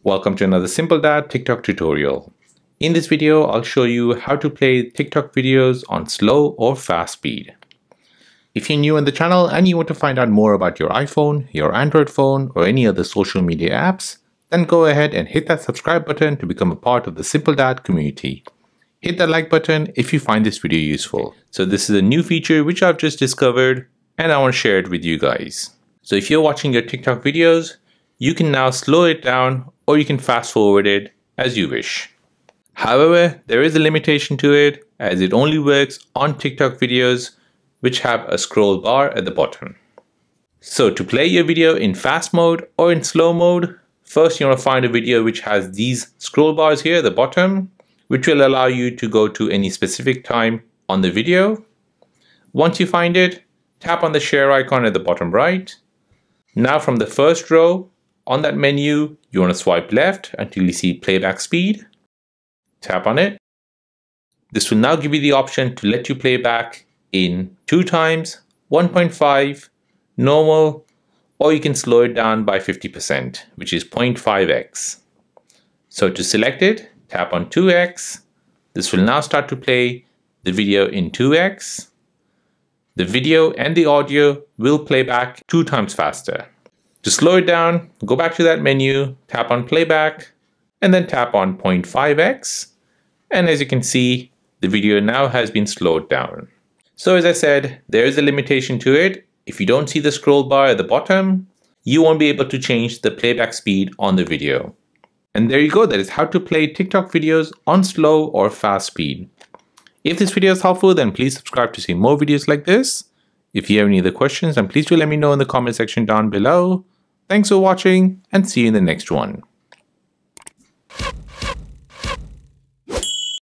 Welcome to another Simple Dad TikTok tutorial. In this video, I'll show you how to play TikTok videos on slow or fast speed. If you're new on the channel and you want to find out more about your iPhone, your Android phone, or any other social media apps, then go ahead and hit that subscribe button to become a part of the Simple Dad community. Hit that like button if you find this video useful. So this is a new feature which I've just discovered and I want to share it with you guys. So if you're watching your TikTok videos, you can now slow it down or you can fast forward it as you wish. However, there is a limitation to it as it only works on TikTok videos which have a scroll bar at the bottom. So to play your video in fast mode or in slow mode, first you want to find a video which has these scroll bars here at the bottom, which will allow you to go to any specific time on the video. Once you find it, tap on the share icon at the bottom right. Now from the first row, on that menu, you want to swipe left until you see playback speed. Tap on it. This will now give you the option to let you play back in 2 times, 1.5, normal, or you can slow it down by 50%, which is 0.5x. So to select it, tap on 2x. This will now start to play the video in 2x. The video and the audio will play back 2 times faster. To slow it down, go back to that menu, tap on playback, and then tap on 0.5x. And as you can see, the video now has been slowed down. So as I said, there is a limitation to it. If you don't see the scroll bar at the bottom, you won't be able to change the playback speed on the video. And there you go, that is how to play TikTok videos on slow or fast speed. If this video is helpful, then please subscribe to see more videos like this. If you have any other questions, then please do let me know in the comment section down below. Thanks for watching and see you in the next one.